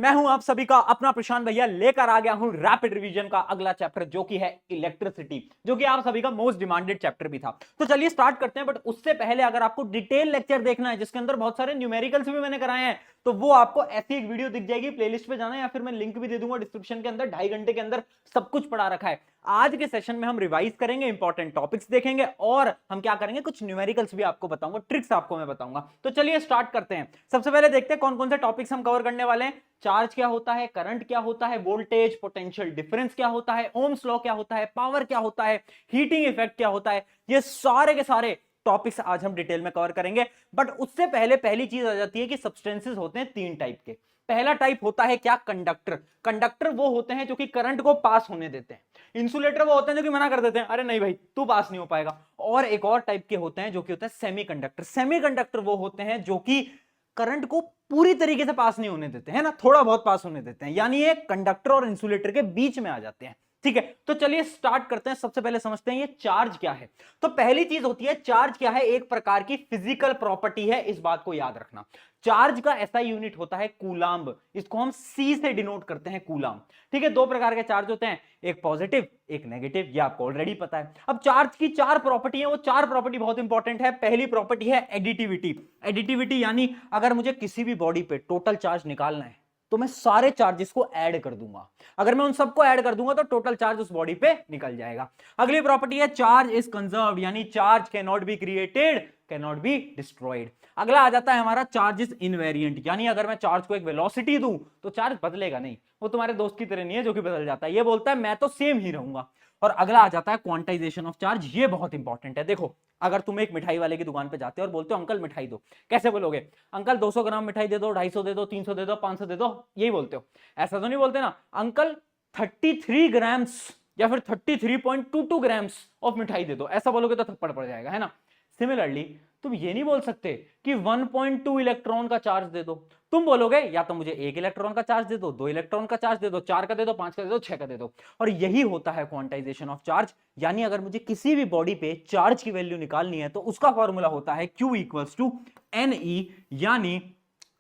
मैं हूं आप सभी का अपना प्रशांत भैया, लेकर आ गया हूं रैपिड रिवीजन का अगला चैप्टर जो कि है इलेक्ट्रिसिटी, जो कि आप सभी का मोस्ट डिमांडेड चैप्टर भी था। तो चलिए स्टार्ट करते हैं। बट उससे पहले अगर आपको डिटेल लेक्चर देखना है जिसके अंदर बहुत सारे न्यूमेरिकल्स भी मैंने कराए हैं, तो वो आपको ऐसी एक वीडियो दिख जाएगी, प्लेलिस्ट पे जाना है या फिर मैं लिंक भी दे दूंगा डिस्क्रिप्शन के अंदर। 2.5 घंटे के अंदर सब कुछ पढ़ा रखा है। आज के सेशन में हम रिवाइज करेंगे, इंपॉर्टेंट टॉपिक्स देखेंगे और हम क्या करेंगे, कुछ न्यूमेरिकल्स भी आपको बताऊंगा, ट्रिक्स आपको मैं बताऊंगा। तो चलिए स्टार्ट करते हैं। सबसे पहले देखते हैं कौन कौन से टॉपिक्स हम कवर करने वाले हैं। चार्ज क्या होता है, करंट क्या होता है, वोल्टेज पोटेंशियल डिफरेंस क्या होता है, ओम्स लॉ क्या होता है, पावर क्या होता है, हीटिंग इफेक्ट क्या होता है, ये सारे के सारे टॉपिक्स आज हम डिटेल में कवर करेंगे। बट उससे पहले पहली चीज आ जाती है कि सब्सटेंसेस होते हैं 3 टाइप के। पहला टाइप होता है क्या, कंडक्टर। कंडक्टर वो होते हैं जो कि करंट को पास होने देते हैं। इंसुलेटर वो होते हैं जो कि मना कर देते हैं, अरे नहीं भाई तू पास नहीं हो पाएगा। और एक और टाइप के होते हैं जो कि होते हैं सेमीकंडक्टर। सेमीकंडक्टर वो होते हैं जो कि करंट को पूरी तरीके से पास नहीं होने देते हैं ना, थोड़ा बहुत पास होने देते हैं, यानी ये कंडक्टर और इंसुलेटर के बीच में आ जाते हैं। ठीक है, तो चलिए स्टार्ट करते हैं। सबसे पहले समझते हैं ये चार्ज क्या है। तो पहली चीज होती है चार्ज क्या है, एक प्रकार की फिजिकल प्रॉपर्टी है, इस बात को याद रखना। चार्ज का ऐसा यूनिट होता है कूलाम्ब, इसको हम सी से डिनोट करते हैं, कूलाम्ब। ठीक है, 2 प्रकार के चार्ज होते हैं, एक पॉजिटिव एक नेगेटिव, ये आपको ऑलरेडी पता है। अब चार्ज की 4 प्रॉपर्टी है, वो 4 प्रॉपर्टी बहुत इंपॉर्टेंट है। पहली प्रॉपर्टी है एडिटिविटी। एडिटिविटी यानी अगर मुझे किसी भी बॉडी पे टोटल चार्ज निकालना है तो मैं सारे चार्जेस को ऐड कर दूंगा। अगर मैं उन सबको ऐड कर दूंगा तो टोटल चार्ज उस बॉडी पे निकल जाएगा। अगली प्रॉपर्टी है चार्ज इज कंजर्व्ड, यानी charge can not be created, can not be destroyed. अगला आ जाता है हमारा चार्ज इज इनवेरिएंट, यानी अगर मैं चार्ज को एक वेलोसिटी दूं तो चार्ज बदलेगा नहीं, वो तुम्हारे दोस्त की तरह नहीं है जो कि बदल जाता है, ये बोलता है मैं तो सेम ही रहूंगा। और अगला आ जाता है क्वांटाइजेशन ऑफ चार्ज, ये बहुत इंपॉर्टेंट है। देखो, अगर तुम एक मिठाई वाले की दुकान पे जाते हो और बोलते हो अंकल मिठाई दो, कैसे बोलोगे? अंकल 200 ग्राम मिठाई दे दो, 250 दे दो, 300 दे दो, 500 दे दो, यही बोलते हो। ऐसा तो नहीं बोलते ना अंकल 33 ग्राम्स या फिर 33.22 ग्राम्स ऑफ मिठाई दे दो, ऐसा बोलोगे तो थप्पड़ पड़ जाएगा, है ना। सिमिलरली तुम ये नहीं बोल सकते कि 1.2 इलेक्ट्रॉन का चार्ज दे दो। तुम बोलोगे या तो मुझे 1 इलेक्ट्रॉन का चार्ज दे दो, 2 इलेक्ट्रॉन का चार्ज दे दो, 4 का दे दो, 5 का दे दो, 6 का दे दो। और यही होता है क्वांटाइजेशन ऑफ चार्ज। यानी अगर मुझे किसी भी बॉडी पे चार्ज की वैल्यू निकालनी है तो उसका फॉर्मूला होता है Q इक्वल्स टू Ne, यानी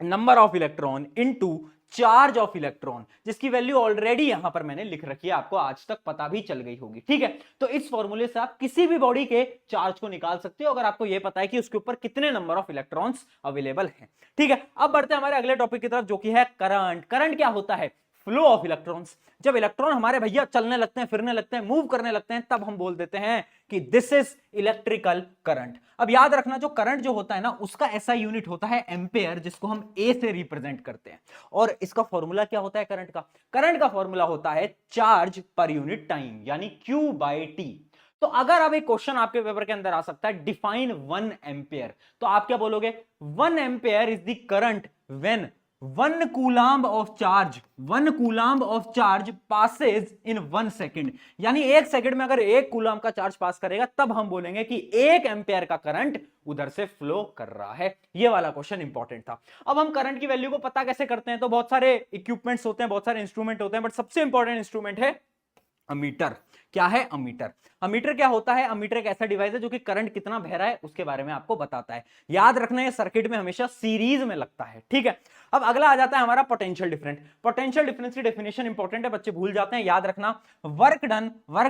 number of electron into charge of electron, जिसकी वैल्यू ऑलरेडी यहां पर मैंने लिख रखी है, आपको आज तक पता भी चल गई होगी। ठीक है, तो इस फॉर्मूले से आप किसी भी बॉडी के चार्ज को निकाल सकते हो अगर आपको यह पता है कि उसके ऊपर कितने नंबर ऑफ इलेक्ट्रॉन्स अवेलेबल हैं। ठीक है, अब बढ़ते हैं हमारे अगले टॉपिक की तरफ जो कि है करंट। करंट क्या होता है? Flow of electrons. जब इलेक्ट्रॉन हमारे भैया चलने लगते हैं, फिरने लगते हैं, मूव करने लगते हैं, तब हम बोल देते हैं कि दिस इज इलेक्ट्रिकल करंट। अब याद रखना, जो करंट जो होता है ना, उसका ऐसा यूनिट होता है एम्पेयर, जिसको हम ए से रिप्रेजेंट करते हैं। और इसका फॉर्मूला क्या होता है करंट का? करंट का फॉर्मूला होता है चार्ज पर यूनिट टाइम, यानी Q/T। तो अगर अब एक क्वेश्चन आपके पेपर के अंदर आ सकता है, डिफाइन 1 एम्पेयर, तो आप क्या बोलोगे? 1 ampere is the current when 1 coulomb of charge, 1 coulomb of charge passes in 1 second. यानी 1 सेकेंड में अगर 1 कूलाम्ब का चार्ज पास करेगा तब हम बोलेंगे कि 1 एम्पेयर का करंट उधर से फ्लो कर रहा है। ये वाला क्वेश्चन इंपॉर्टेंट था। अब हम करंट की वैल्यू को पता कैसे करते हैं? तो बहुत सारे इक्विपमेंट्स होते हैं, बहुत सारे इंस्ट्रूमेंट होते हैं, बट सबसे इंपॉर्टेंट इंस्ट्रूमेंट है अमीटर। क्या है अमीटर? अमीटर क्या होता है? अमीटर एक ऐसा डिवाइस है जो कि करंट कितना बह रहा है उसके बारे में आपको बताता है। याद रखना है सर्किट में हमेशा सीरीज में लगता है। ठीक है, अब अगला आ जाता है हमारा पोटेंशियल डिफरेंस। पोटेंशियल डिफरेंस की डेफिनेशन इंपॉर्टेंट है, बच्चे भूल जाते हैं, याद रखना। Work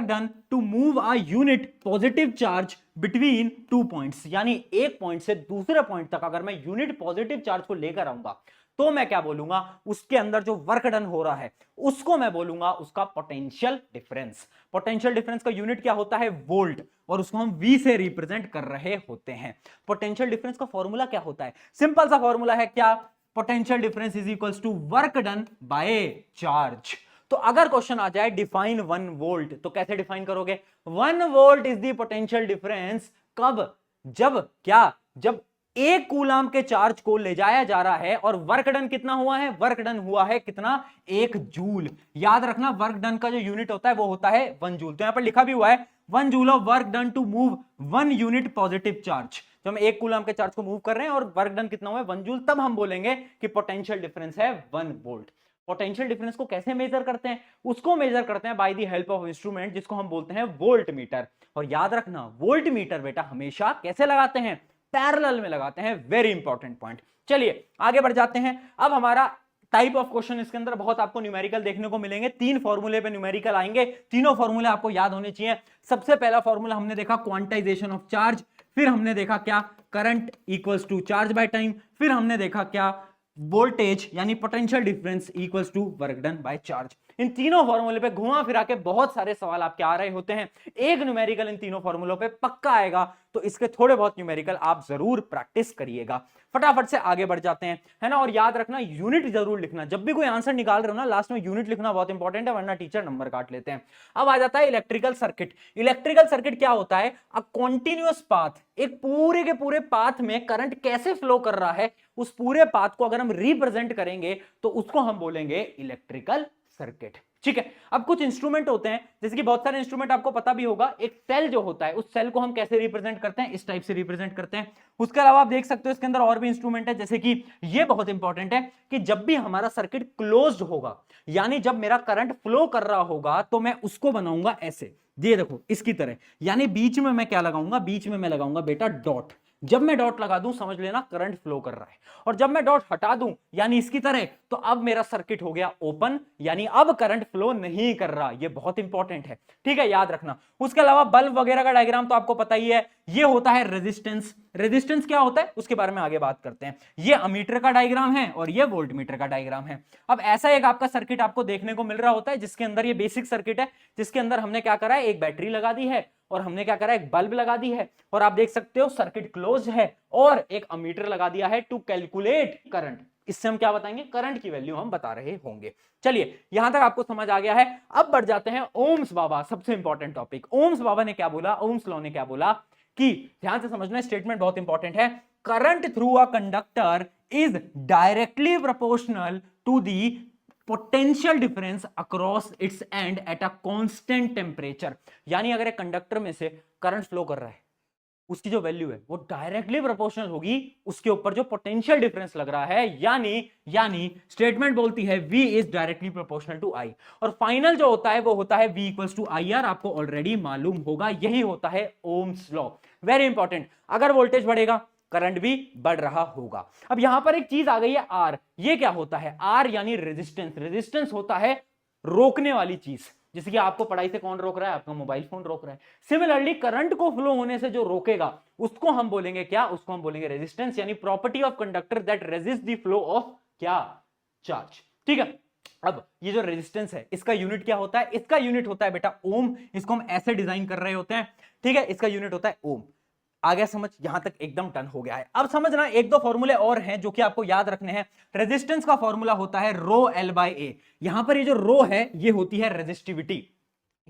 done to move a unit positive charge between 2 points, यानी एक पॉइंट से दूसरे पॉइंट तक अगर मैं यूनिट पॉजिटिव चार्ज को लेकर आऊंगा तो मैं क्या बोलूंगा? उसके अंदर जो वर्क डन हो रहा है उसको मैं बोलूंगा उसका पोटेंशियल डिफरेंस। पोटेंशियल डिफरेंस का यूनिट क्या होता है? वोल्ट, और उसको हम V से रिप्रेजेंट कर रहे होते हैं। पोटेंशियल डिफरेंस का फॉर्मूला क्या होता है? सिंपल सा फॉर्मूला है क्या? Potential difference is equals to work done by charge. तो अगर क्वेश्चन आ जाए डिफाइन 1 वोल्ट, तो कैसे डिफाइन करोगे? 1 volt is the potential difference. कब? जब क्या? जब 1 कूलाम के चार्ज को ले जाया जा रहा है और वर्क डन कितना हुआ है? वर्क डन हुआ है कितना? 1 जूल। याद रखना वर्क डन का जो यूनिट होता है वो होता है 1 जूल। तो यहां पर लिखा भी हुआ है 1 joule of work done to move 1 unit positive charge. जब हम 1 कूलाम के चार्ज को मूव कर रहे हैं और वर्क डन कितना हुआ है? 1 जूल, तब हम बोलेंगे कि पोटेंशियल डिफरेंस है 1 वोल्ट। पोटेंशियल डिफरेंस को कैसे मेजर करते हैं? उसको मेजर करते हैं by the help of instrument जिसको हम बोलते हैं वोल्ट मीटर। और याद रखना वोल्ट मीटर बेटा हमेशा कैसे लगाते हैं? पैरेलल में लगाते हैं। Very important point. चलिए आगे बढ़ जाते हैं। अब हमारा टाइप ऑफ क्वेश्चन इसके अंदर बहुत आपको न्यूमेरिकल देखने को मिलेंगे, 3 फॉर्मूले पे न्यूमेरिकल आएंगे, तीनों फॉर्मूले आपको याद होने चाहिए। सबसे पहला फॉर्मूला हमने देखा क्वांटाइजेशन ऑफ चार्ज, फिर हमने देखा क्या current equals to charge by time, फिर हमने देखा क्या वोल्टेज यानी potential difference equals to work done by charge. इन तीनों फॉर्मूले पे घुमा फिरा के बहुत सारे सवाल आपके आ रहे होते हैं, एक न्यूमेरिकल इन तीनों फॉर्मूलों पे पक्का आएगा, तो इसके थोड़े बहुत न्यूमेरिकल आप जरूर प्रैक्टिस करिएगा। फटाफट से आगे बढ़ जाते हैं, है ना। और याद रखना यूनिट जरूर लिखना, जब भी कोई आंसर निकाल रहे हो ना लास्ट में यूनिट लिखना बहुत इंपॉर्टेंट है, वरना टीचर नंबर काट लेते हैं। अब आ जाता है इलेक्ट्रिकल सर्किट। इलेक्ट्रिकल सर्किट क्या होता है? अ कॉन्टिन्यूअस पाथ, एक पूरे के पूरे पाथ में करंट कैसे फ्लो कर रहा है, उस पूरे पाथ को अगर हम रिप्रेजेंट करेंगे तो उसको हम बोलेंगे इलेक्ट्रिकल सर्किट। ठीक है, अब कुछ इंस्ट्रूमेंट होते हैं, जैसे कि बहुत सारे इंस्ट्रूमेंट आपको पता भी होगा, एक सेल जो होता है उस सेल को हम कैसे रिप्रेजेंट करते हैं, इस टाइप से रिप्रेजेंट करते हैं। उसके अलावा आप देख सकते हो इसके अंदर और भी इंस्ट्रूमेंट है, जैसे कि ये बहुत इंपॉर्टेंट है कि जब भी हमारा सर्किट क्लोज्ड होगा, यानी जब मेरा करंट फ्लो कर रहा होगा, तो मैं उसको बनाऊंगा ऐसे, ये देखो इसकी तरह, यानी बीच में मैं क्या लगाऊंगा, बीच में मैं लगाऊंगा बेटा डॉट। जब मैं डॉट लगा दूं समझ लेना करंट फ्लो कर रहा है, और जब मैं डॉट हटा दूं यानी इसकी तरह, तो अब मेरा सर्किट हो गया ओपन, यानी अब करंट फ्लो नहीं कर रहा। ये बहुत इंपॉर्टेंट है, ठीक है, याद रखना। उसके अलावा बल्ब वगैरह का डायग्राम तो आपको पता ही है, ये होता है रेजिस्टेंस। रेजिस्टेंस क्या होता है उसके बारे में आगे बात करते हैं। ये अमीटर का डायग्राम है और ये वोल्टमीटर का डायग्राम है। अब ऐसा एक आपका सर्किट आपको देखने को मिल रहा होता है, जिसके अंदर ये बेसिक सर्किट है, जिसके अंदर हमने क्या करा है, एक बैटरी लगा दी है और हमने क्या करा है, एक बल्ब लगा दी है, और आप देख सकते हो सर्किट क्लोज है, और एक अमीटर लगा दिया है टू कैलकुलेट करंट। इससे हम क्या बताएंगे, करंट की वैल्यू हम बता रहे होंगे। चलिए यहां तक आपको समझ आ गया है। अब बढ़ जाते हैं ओम्स बाबा, सबसे इंपॉर्टेंट टॉपिक। ओम्स बाबा ने क्या बोला, ओम्स लॉ ने क्या बोला, कि ध्यान से समझना, स्टेटमेंट बहुत इंपॉर्टेंट है। Current through a conductor is directly proportional to the potential difference across its end at a constant temperature. यानी अगर एक कंडक्टर में से करंट फ्लो कर रहा है, उसकी जो वैल्यू है वो डायरेक्टली प्रोपोर्शनल होगी उसके ऊपर जो पोटेंशियल डिफरेंस लग रहा है, यानी स्टेटमेंट बोलती है V is directly proportional to I, और फाइनल जो होता है वो होता है V इक्वल्स टू IR। आपको ऑलरेडी मालूम होगा, यही होता है ओम्स लॉ। वेरी इंपॉर्टेंट, अगर वोल्टेज बढ़ेगा करंट भी बढ़ रहा होगा। अब यहां पर एक चीज आ गई है R। ये क्या होता है, R यानी रेजिस्टेंस। रेजिस्टेंस होता है रोकने वाली चीज, जैसे कि आपको पढ़ाई से कौन रोक रहा है, आपका मोबाइल फोन रोक रहा है। सिमिलरली करंट को फ्लो होने से जो रोकेगा उसको हम बोलेंगे क्या, उसको हम बोलेंगे रेजिस्टेंस, यानी property of conductor that resist the flow of क्या, चार्ज। ठीक है, अब ये जो रेजिस्टेंस है इसका यूनिट क्या होता है, इसका यूनिट होता है बेटा ओम। इसको हम ऐसे डिजाइन कर रहे होते हैं, ठीक है, इसका यूनिट होता है ओम। आ गया समझ, यहां तक एकदम टन हो गया है। अब समझना, एक दो फॉर्मूले और हैं जो कि आपको याद रखने हैं। रेजिस्टेंस का फॉर्मूला होता है रो एल बाय ए। यहां पर ये जो रो है ये होती है रेजिस्टिविटी,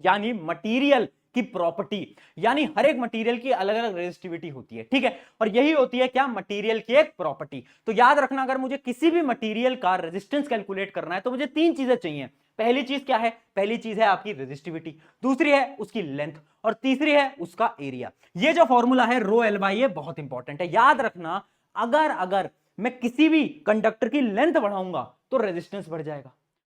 यानी मटेरियल की प्रॉपर्टी, यानी हर एक मटेरियल की अलग अलग रेजिस्टिविटी होती है, ठीक है, और यही होती है क्या, मटेरियल की एक प्रॉपर्टी। तो याद रखना, अगर मुझे किसी भी मटेरियल का रेजिस्टेंस कैलकुलेट करना है तो मुझे 3 चीजें चाहिए। पहली चीज क्या है, पहली चीज है आपकी रेजिस्टिविटी, दूसरी है उसकी लेंथ, और तीसरी है उसका एरिया। ये जो फॉर्मूला है रो एल बाय ए बहुत इंपॉर्टेंट है, याद रखना। अगर मैं किसी भी कंडक्टर की लेंथ बढ़ाऊंगा तो रेजिस्टेंस बढ़ जाएगा,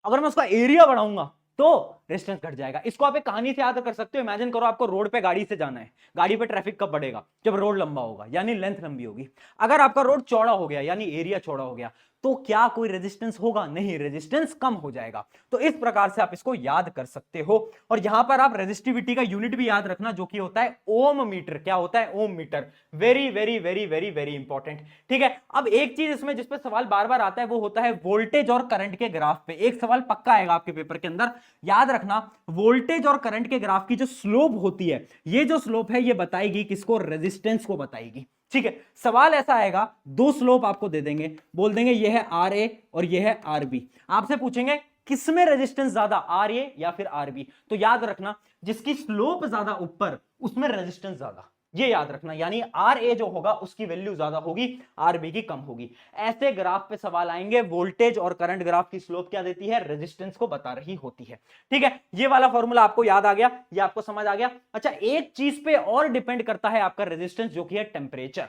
अगर मैं उसका एरिया बढ़ाऊंगा तो रेजिस्टेंस घट जाएगा। इसको आप एक कहानी से याद कर सकते हो। इमेजिन करो आपको रोड पे गाड़ी से जाना है, गाड़ी पे ट्रैफिक कब बढ़ेगा, जब रोड लंबा होगा, यानी लेंथ लंबी होगी। अगर आपका रोड चौड़ा हो गया यानी एरिया चौड़ा हो गया, तो क्या कोई रेजिस्टेंस होगा, नहीं, रेजिस्टेंस कम हो जाएगा। तो इस प्रकार से आप इसको याद कर सकते हो। और यहां पर आप रेजिस्टिविटी का यूनिट भी याद रखना, जो कि होता है ओम मीटर। क्या होता है, ohm meter. Very very very very very important, ठीक है। अब एक चीज इसमें जिस पे सवाल बार बार आता है वो होता है वोल्टेज और करंट के ग्राफ पे। एक सवाल पक्का आएगा आपके पेपर के अंदर, याद रखना। वोल्टेज और करंट के ग्राफ की जो स्लोप होती है, ये जो स्लोप है ये बताएगी किसको, रेजिस्टेंस को बताएगी, ठीक है। सवाल ऐसा आएगा, 2 स्लोप आपको दे देंगे, बोल देंगे ये है आर ए और ये है आर बी। आपसे पूछेंगे किसमें रेजिस्टेंस ज्यादा, आर ए या फिर आर बी। तो याद रखना, जिसकी स्लोप ज्यादा ऊपर उसमें रेजिस्टेंस ज्यादा, ये याद रखना। यानी आर ए जो होगा उसकी वैल्यू ज्यादा होगी, आर बी की कम होगी। ऐसे ग्राफ पे सवाल आएंगे। वोल्टेज और करंट ग्राफ की स्लोप क्या देती है, रेजिस्टेंस को बता रही होती है, ठीक है। ये वाला फॉर्मूला आपको याद आ गया, ये आपको समझ आ गया। अच्छा, एक चीज पे और डिपेंड करता है आपका रेजिस्टेंस, जो कि है टेम्परेचर।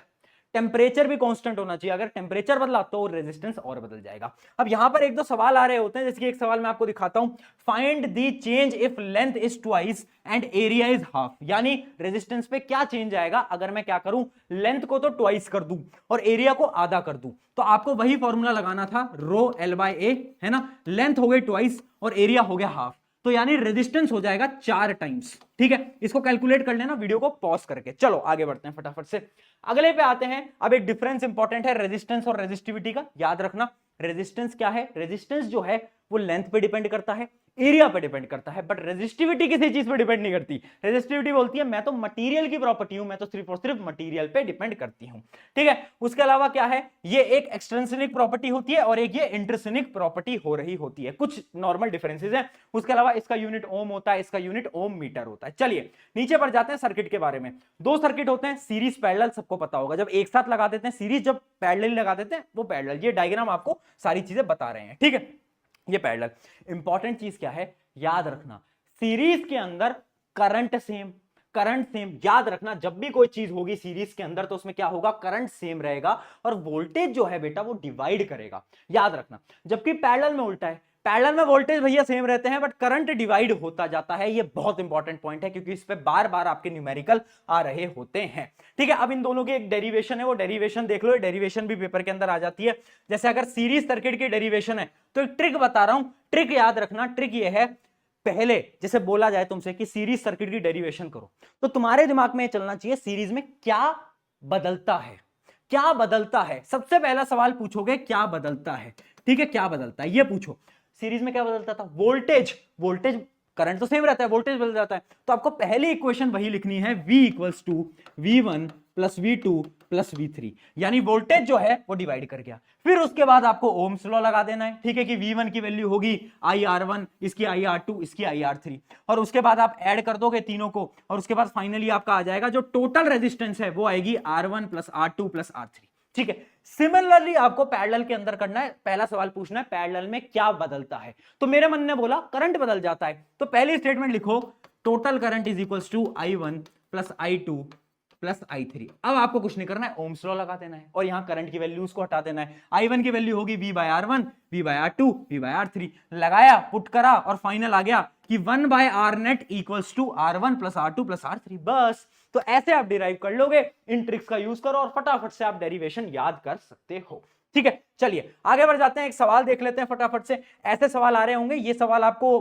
टेम्परेचर भी कांस्टेंट होना चाहिए। अगर टेम्परेचर बदला तो रेजिस्टेंस और बदल जाएगा। अब यहां पर एक दो सवाल आ रहे होते हैं, जैसे कि एक सवाल मैं आपको दिखाता हूं, find the change if length is twice and area is half. यानी रेजिस्टेंस पे क्या चेंज आएगा अगर मैं क्या करूं, लेंथ को तो ट्वाइस कर दूं और एरिया को आधा कर दूं। तो आपको वही फॉर्मूला लगाना था, रो एल बाय ए, है ना। लेंथ हो गई ट्वाइस और एरिया हो गया हाफ, तो यानी रेजिस्टेंस हो जाएगा 4 टाइम्स। ठीक है, इसको कैलकुलेट कर लेना वीडियो को पॉज करके। चलो आगे बढ़ते हैं फटाफट से, अगले पे आते हैं। अब एक डिफरेंस इंपॉर्टेंट है रेजिस्टेंस और रेजिस्टिविटी का, याद रखना। रेजिस्टेंस क्या है, रेजिस्टेंस जो है वो लेंथ पे डिपेंड करता है, एरिया पे डिपेंड करता है, बट रेजिस्टिविटी किसी चीज पे डिपेंड नहीं करती। रेजिस्टिविटी बोलती है मैं तो मटेरियल की प्रॉपर्टी हूं, मैं तो सिर्फ और सिर्फ मटेरियल पे डिपेंड करती हूं। ठीक है, उसके अलावा क्या है, ये एक एक्सट्रिंसिक प्रॉपर्टी होती है और एक ये इंट्रिंसिक प्रॉपर्टी हो रही होती है। कुछ नॉर्मल डिफरेंसेस हैं। उसके अलावा इसका यूनिट ओम होता है, इसका यूनिट ओम मीटर होता है। चलिए नीचे बढ़ जाते हैं सर्किट के बारे में। दो सर्किट होते हैं, सीरीज पैरेलल, सबको पता होगा। जब एक साथ लगा देते हैं सीरीज, जब पैरेलल लगा देते हैं वो पैरेलल। ये डायग्राम आपको सारी चीजें बता रहे हैं। ठीक है, ये पैरेलल। इंपॉर्टेंट चीज क्या है, याद रखना, सीरीज के अंदर करंट सेम, करंट सेम। याद रखना, जब भी कोई चीज होगी सीरीज के अंदर तो उसमें क्या होगा, करंट सेम रहेगा और वोल्टेज जो है बेटा वो डिवाइड करेगा, याद रखना। जबकि पैरेलल में उल्टा है, पैरेलल में वोल्टेज भैया सेम रहते हैं बट करंट डिवाइड होता जाता है। ये बहुत इंपॉर्टेंट पॉइंट है क्योंकि इस पे बार बार आपके न्यूमेरिकल आ रहे होते हैं। ठीक है, अब इन दोनों की एक डेरिवेशन है, वो डेरिवेशन देख लो। डेरिवेशन भी पेपर के अंदर आ जाती है। जैसे अगर सीरीज सर्किट की डेरिवेशन है तो एक ट्रिक बता रहा हूं, ट्रिक याद रखना। ट्रिक ये है, पहले जैसे बोला जाए तुमसे कि सीरीज सर्किट की डेरिवेशन करो, तो तुम्हारे दिमाग में चलना चाहिए सीरीज में क्या बदलता है, क्या बदलता है। सबसे पहला सवाल पूछोगे क्या बदलता है। ठीक है, क्या बदलता है ये पूछो। सीरीज में क्या बदलता था, वोल्टेज। वोल्टेज, करंट तो सेम रहता है, वोल्टेज बदल जाता है। तो आपको पहली इक्वेशन वही लिखनी है, V equals to V1 plus V2 plus V3, यानी वोल्टेज जो है वो डिवाइड कर गया। फिर उसके बाद आपको ओम्स लॉ लगा देना है। ठीक है, कि V1 की वैल्यू होगी IR1, इसकी IR2, इसकी IR3, और उसके बाद आप ऐड कर दोगे तीनों को, और उसके बाद फाइनली आपका आ जाएगा जो टोटल रेजिस्टेंस है वो आएगी R1 plus R2 plus R3। ठीक है, सिमिलरली आपको पैरेलल के अंदर करना है। पहला सवाल पूछना है पैरेलल में क्या बदलता है, तो मेरे मन ने बोला करंट बदल जाता है, तो पहली स्टेटमेंट लिखो, total current is equals to I1 plus I2 plus I3। अब आपको कुछ नहीं करना है, ओम्स लॉ लगा देना है और यहां करंट की वैल्यूज को हटा देना है। I1 की वैल्यू होगी V by R1, V by R2, V by R3, लगाया, पुट करा और फाइनल आ गया कि 1 by R net equals to R1 plus R2 plus R3। बस, तो ऐसे आप डिराइव कर लोगे। इन ट्रिक्स का यूज करो और फटाफट से आप डेरिवेशन याद कर सकते हो। ठीक है, चलिए आगे बढ़ जाते हैं। एक सवाल देख लेते हैं फटाफट से। ऐसे सवाल आ रहे होंगे, ये सवाल आपको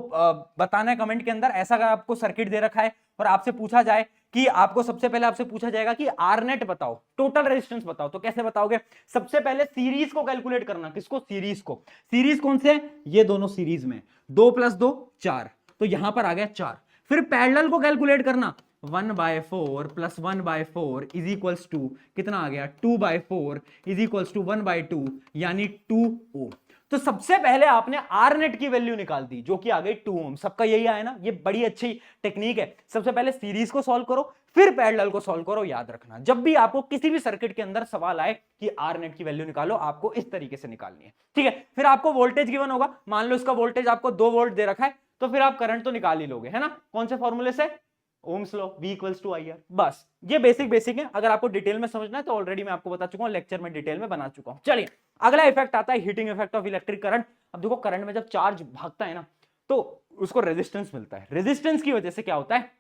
बताना है कमेंट के अंदर। ऐसा अगर आपको सर्किट दे रखा है और आपसे पूछा जाए कि आपको सबसे पहले आपसे पूछा जाएगा कि आर नेट बताओ, टोटल रेजिस्टेंस बताओ, तो कैसे बताओगे। सबसे पहले सीरीज को कैलकुलेट करना। किसको, सीरीज को। सीरीज कौन से, ये दोनों सीरीज में, 2 प्लस 2 4, तो यहां पर आ गया 4। फिर पैरेलल को कैलकुलेट करना, 1/4 प्लस 1/4 इज इक्वल्स टू कितना आ गया, 2/4 इज इक्वल्स टू 1/2 यानी 2 ओम। तो सबसे पहले आपने आर नेट की वैल्यू निकाल दी जो कि आ गई 2 ओम। सबका यही आया ना, ये बड़ी अच्छी टेक्निक है। सबसे पहले सीरीज को सॉल्व करो फिर पैरेलल को सॉल्व करो। याद रखना, जब भी आपको किसी भी सर्किट के अंदर सवाल आए कि आर नेट की वैल्यू निकालो, आपको इस तरीके से निकालनी है। ठीक है, फिर आपको वोल्टेज गिवन होगा, मान लो इसका वोल्टेज आपको 2 वोल्ट दे रखा है, तो फिर आप करंट तो निकाल ही लोगे, है ना। कौन से फॉर्मूले से, ohm's law, V equals to IR। बस, ये बेसिक है। अगर आपको डिटेल में समझना है तो ऑलरेडी मैं आपको बता चुका हूं, लेक्चर में डिटेल में बना चुका हूं। चलिए अगला इफेक्ट आता है heating effect of electric current. अब देखो, करंट में जब चार्ज भागता है ना तो उसको रेजिस्टेंस मिलता है। रेजिस्टेंस की वजह से क्या होता है,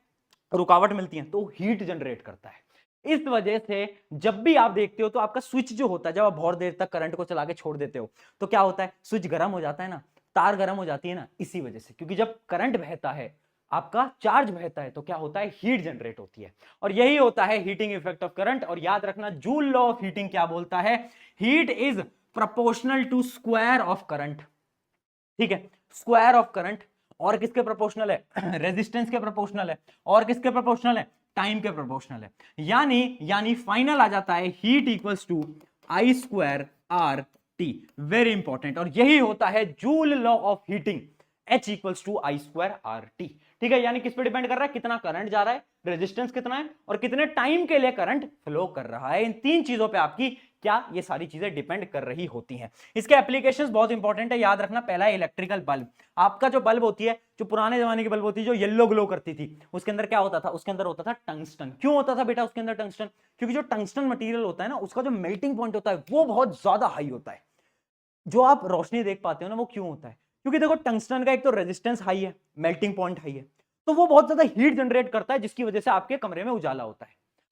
रुकावट मिलती है तो हीट जनरेट करता है। इस वजह से जब भी आप देखते हो तो आपका स्विच जो होता है, जब आप बहुत देर तक करंट को चला के छोड़ देते हो तो क्या होता है, स्विच गर्म हो जाता है ना, तार गर्म हो जाती है ना, इसी वजह से। क्योंकि जब करंट बहता है, आपका चार्ज बहता है, तो क्या होता है, हीट जनरेट होती है। और यही होता है हीटिंग इफेक्ट ऑफ करंट। और याद रखना, जूल लॉ ऑफ हीटिंग क्या बोलता है, heat is proportional to square of current. ठीक है, स्क्वायर ऑफ करंट। और किसके प्रोपोर्शनल है, रेजिस्टेंस के प्रोपोर्शनल है। और किसके प्रोपोर्शनल है, टाइम के प्रोपोर्शनल है। यानी फाइनल आ जाता है heat equals to I square RT। Very important. और यही होता है joule law of heating, H equals to I square RT। ठीक है, यानी किस पे डिपेंड कर रहा है, कितना करंट जा रहा है, रेजिस्टेंस कितना है और कितने टाइम के लिए करंट फ्लो कर रहा है। इन तीन चीजों पे आपकी क्या ये सारी चीजें डिपेंड कर रही होती हैं। इसके एप्लीकेशंस बहुत इंपॉर्टेंट है, याद रखना। पहला है इलेक्ट्रिकल बल्ब। आपका जो बल्ब होती है, जो पुराने जमाने की बल्ब होती है, जो येलो ग्लो करती थी, उसके अंदर क्या होता था? उसके अंदर होता था टंगस्टन। क्यों होता था बेटा उसके अंदर टंगस्टन? क्योंकि जो टंगस्टन मटेरियल होता है ना, उसका जो मेल्टिंग पॉइंट होता है वो बहुत ज्यादा हाई होता है। जो आप रोशनी देख पाते हो ना, वो क्यों होता है? क्योंकि देखो टंगस्टन का एक तो रेजिस्टेंस हाई है, मेल्टिंग पॉइंट हाई है, तो वो बहुत ज्यादा हीट जनरेट करता है, जिसकी वजह से आपके कमरे में उजाला होता है।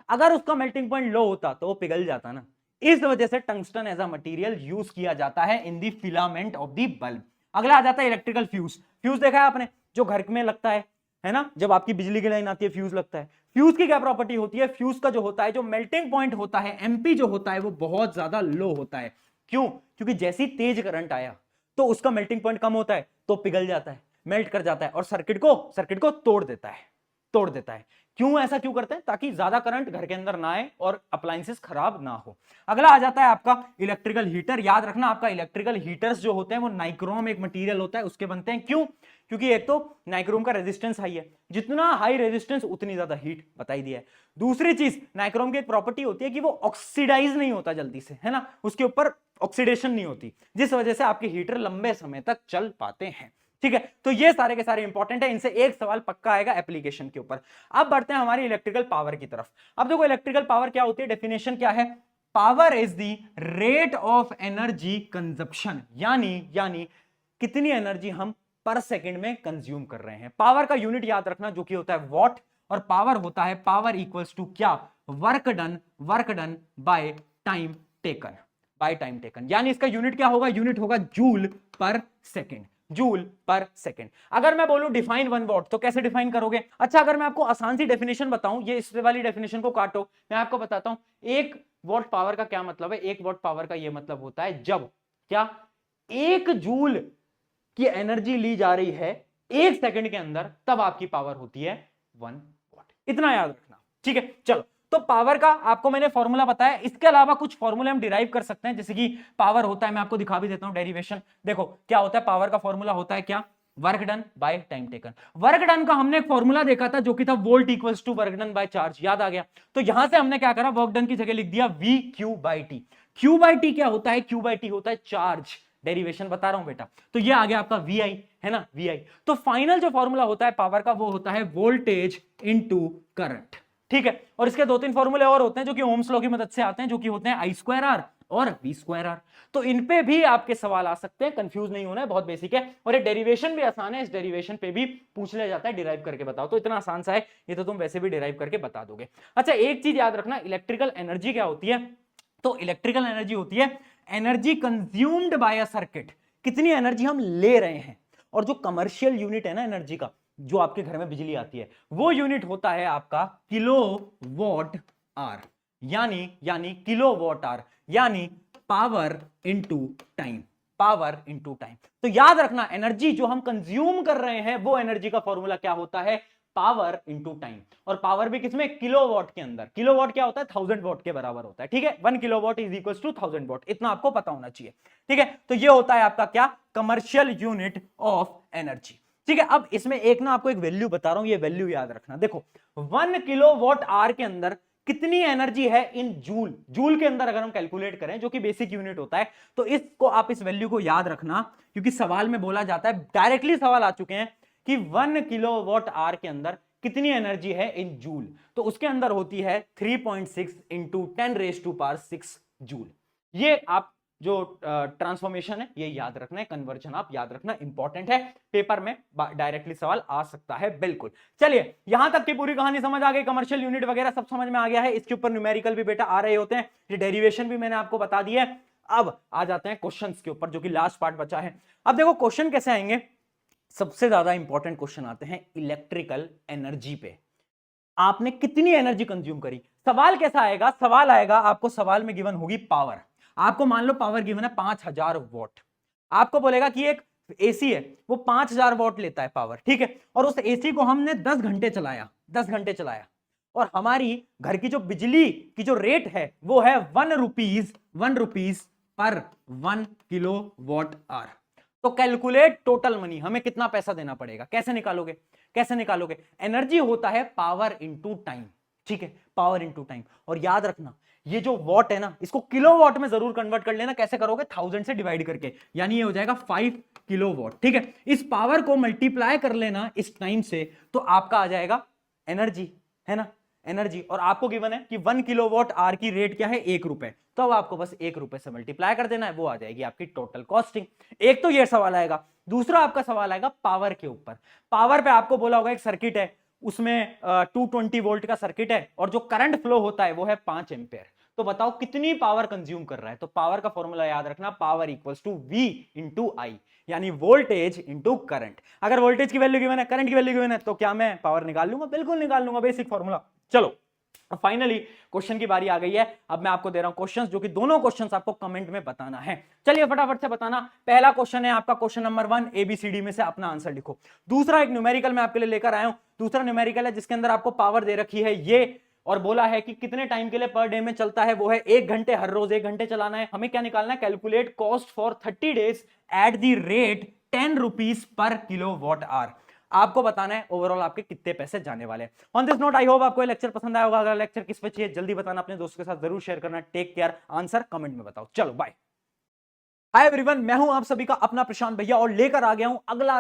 अगर उसका मेल्टिंग पॉइंट लो होता तो वो पिघल जाता ना। इस वजह से tungsten as a material use किया जाता है in the filament of the bulb. अगला आ जाता है इलेक्ट्रिकल फ्यूज। फ्यूज देखा है आपने, जो घर में लगता है ना, जब आपकी बिजली की लाइन आती है फ्यूज लगता है। फ्यूज की क्या प्रॉपर्टी होती है? फ्यूज का जो होता है, जो मेल्टिंग पॉइंट होता है, एमपी जो होता है, वो बहुत ज्यादा लो होता है। क्यों? क्योंकि जैसी तेज करंट आया तो उसका मेल्टिंग पॉइंट कम होता है, तो पिघल जाता है, मेल्ट कर जाता है और सर्किट को तोड़ देता है। क्यों ऐसा क्यों करते हैं? ताकि ज्यादा करंट घर के अंदर ना आए और अप्लायंसेस खराब ना हो। अगला आ जाता है आपका इलेक्ट्रिकल हीटर। याद रखना, आपका इलेक्ट्रिकल हीटर्स जो होते हैं वो नाइक्रोम एक मटेरियल होता है, उसके बनते हैं। क्यों? क्योंकि एक तो नाइक्रोम का रेजिस्टेंस हाई है, जितना हाई रेजिस्टेंस उतनी ज्यादा हीट, बता ही दिया है। दूसरी चीज, नाइक्रोम की एक प्रॉपर्टी होती है कि वो ऑक्सीडाइज नहीं होता जल्दी से, है ना, उसके ऊपर ऑक्सीडेशन नहीं होती, जिस वजह से आपके हीटर लंबे समय तक चल पाते हैं। ठीक है, तो ये सारे के सारे इंपॉर्टेंट है, इनसे एक सवाल पक्का आएगा एप्लीकेशन के ऊपर। अब बढ़ते हैं हमारी इलेक्ट्रिकल पावर की तरफ। अब देखो इलेक्ट्रिकल पावर क्या होती है, डेफिनेशन क्या है? Power is the rate of energy consumption, यानी कितनी एनर्जी हम पर सेकंड में कंज्यूम कर रहे हैं। पावर का यूनिट याद रखना, जो कि होता है वॉट, और पावर होता है पावर इक्वल्स टू क्या? Work done by time taken, यानी इसका यूनिट क्या होगा? यूनिट होगा जूल पर सेकंड। अगर मैं बोलूं डिफाइन 1 वॉट, तो कैसे डिफाइन करोगे? अच्छा, अगर मैं आपको आसान सी डेफिनेशन बताऊं, ये इस वाली डेफिनेशन को काटो, मैं आपको बताता हूं 1 वॉट पावर का क्या मतलब है। 1 वॉट पावर का यह मतलब होता है जब क्या 1 जूल की एनर्जी ली जा रही है 1 सेकंड के अंदर, तब आपकी पावर होती है 1 वॉट। इतना याद रखना, ठीक है। चलो, तो पावर का आपको मैंने फॉर्मूला बताया, इसके अलावा कुछ फॉर्मूले हम डिराइव कर सकते हैं, जैसे कि पावर होता है, मैं आपको दिखा भी देता हूं डेरिवेशन। देखो क्या होता है, पावर का फॉर्मूला होता है क्या? Work done by time taken. Work done का हमने एक फॉर्मूला देखा था, जो कि था volt equals to work done by charge, याद आ गया? तो यहां से हमने क्या करा, वर्क डन की जगह लिख दिया we Q by T. Q by T क्या होता है? क्यू बाई टी होता है चार्ज, डेरिवेशन बता रहा हूं बेटा। तो ये आ गया आपका वी आई, है ना, वी आई। तो फाइनल जो फॉर्मूला होता है पावर का, वो होता है वोल्टेज इनटू करंट, ठीक है। और इसके 2-3 फॉर्मूले और होते हैं, जो कि ओम्स लॉ की मदद से आते हैं, जो कि होते हैं आई स्क्वायर आर और वी स्क्वायर आर। तो इन पे भी आपके सवाल आ सकते हैं, कंफ्यूज नहीं होना है, बहुत बेसिक है। और ये डेरिवेशन भी आसान है, इस डेरिवेशन पे भी पूछ लिया जाता है डिराइव करके बताओ, तो इतना आसान सा है ये, तो तुम वैसे भी डिराइव करके बता दोगे। अच्छा, एक चीज याद रखना, इलेक्ट्रिकल एनर्जी क्या होती है? तो इलेक्ट्रिकल एनर्जी होती है energy consumed by a circuit, कितनी एनर्जी हम ले रहे हैं। और जो कमर्शियल यूनिट है ना एनर्जी का, जो आपके घर में बिजली आती है, वो यूनिट होता है आपका किलो वॉट आर, यानी किलो वॉट आर, यानी पावर इनटू टाइम, तो याद रखना, एनर्जी जो हम कंज्यूम कर रहे हैं, वो एनर्जी का फॉर्मूला क्या होता है? Power into time. और पावर भी किसमें? किलोवाट के अंदर। किलोवाट क्या होता है? 1000 वॉट के बराबर होता है, ठीक है। 1 kilowatt is equal to 1000 watt, इतना आपको पता होना चाहिए, ठीक है। तो ये होता है आपका क्या? कमर्शियल यूनिट ऑफ एनर्जी, ठीक है। अब इसमें एक ना आपको एक वैल्यू बता रहा हूं, ये वैल्यू याद रखना। देखो 1 किलोवाट आवर के अंदर कितनी एनर्जी है इन जूल, जूल के अंदर अगर हम कैलकुलेट करें, जो कि बेसिक यूनिट होता है, तो इसको आप इस वैल्यू को याद रखना, क्योंकि सवाल में बोला जाता है, डायरेक्टली सवाल आ चुके हैं कि 1 किलोवाट आवर के अंदर कितनी एनर्जी है इन जूल, तो उसके अंदर होती है 3.6 इंटू 10⁻⁶ जूल। ये आप जो ट्रांसफॉर्मेशन है ये याद रखना है, कन्वर्जन आप याद रखना, इंपॉर्टेंट है, पेपर में डायरेक्टली सवाल आ सकता है, बिल्कुल। चलिए, यहां तक की पूरी कहानी समझ आ गई, कमर्शियल यूनिट वगैरह सब समझ में आ गया है। इसके ऊपर न्यूमेरिकल भी बेटा आ रहे होते हैं, ये डेरिवेशन भी मैंने आपको बता दिया है। अब आ जाते हैं क्वेश्चंस के ऊपर, जो कि लास्ट पार्ट बचा है। अब देखो क्वेश्चन कैसे आएंगे, सबसे ज्यादा इंपॉर्टेंट क्वेश्चन आते हैं इलेक्ट्रिकल एनर्जी पे। आपने कितनी एनर्जी कंज्यूम करी। सवाल कैसा आएगा? सवाल आएगा आपको, सवाल में गिवन होगी पावर, आपको मान लो पावर गिवन है 5000 वॉट। आपको बोलेगा कि एक एसी है वो 5000 वॉट लेता है पावर, ठीक है, और उस एसी को हमने 10 घंटे चलाया, 10 घंटे चलाया, और हमारी घर की जो बिजली की जो रेट है वो है 1 रुपीज पर 1 किलो वॉट आवर। तो कैलकुलेट टोटल मनी, हमें कितना पैसा देना पड़ेगा, कैसे निकालोगे? एनर्जी होता है पावर इंटू टाइम, ठीक है, पावर इंटू टाइम। और याद रखना ये जो वॉट है ना, इसको किलोवाट में जरूर कन्वर्ट कर लेना। कैसे करोगे? 1000 से डिवाइड करके, यानी ये हो जाएगा 5 किलोवाट। ठीक है, इस पावर को मल्टीप्लाई कर लेना इस टाइम से, तो आपका आ जाएगा एनर्जी, है ना, एनर्जी। और आपको गिवन है कि 1 किलोवाट आर की रेट क्या है? 1 रुपए। तो अब आपको बस 1 रुपए से मल्टीप्लाई कर देना है, वो आ जाएगी आपकी टोटल कॉस्टिंग। एक तो ये सवाल आएगा। दूसरा आपका सवाल आएगा पावर के ऊपर। पावर पे आपको बोला होगा एक सर्किट है, उसमें 220 वोल्ट का सर्किट है और जो करंट फ्लो होता है वो है 5 एम्पेयर। तो बताओ कितनी पावर कंज्यूम कर रहा है? तो पावर का फॉर्मूला याद रखना, power equals to V into I, यानी वोल्टेज इंटू करंट। अगर वोल्टेज की वैल्यू गिवन है, करंट की वैल्यू गिवन है, तो क्या मैं पावर निकाल लूंगा? बिल्कुल निकाल लूंगा, बेसिक फॉर्मूला। चलो फाइनली क्वेश्चन की बारी आ गई है। अब मैं आपको दे रहा हूं क्वेश्चंस, जो कि दोनों क्वेश्चंस आपको कमेंट में बताना है। चलिए फटाफट से बताना। पहला क्वेश्चन है आपका क्वेश्चन नंबर 1, ABCD में से अपना आंसर लिखो। दूसरा एक न्यूमेरिकल मैं आपके लिए लेकर आया हूं। दूसरा न्यूमेरिकल है जिसके अंदर आपको पावर दे रखी है ये, और बोला है कि कितने टाइम के लिए पर डे में चलता है, वो है 1 घंटे। हर रोज 1 घंटे चलाना है। हमें क्या निकालना है? Calculate cost for 30 days at the rate 10 rupees per kilowatt hour. आपको बताना है ओवरऑल आपके कितने पैसे जाने वाले हैं। On this note I hope आपको ये लेक्चर पसंद आया होगा। अगर लेक्चर किस पे चाहिए जल्दी बताना, अपने दोस्तों के साथ जरूर शेयर करना। टेक केयर, आंसर कमेंट में बताओ। चलो बाय। हाय एवरीवन, मैं हूं आप सभी का अपना प्रशांत भैया और लेकर आ गया हूं अगला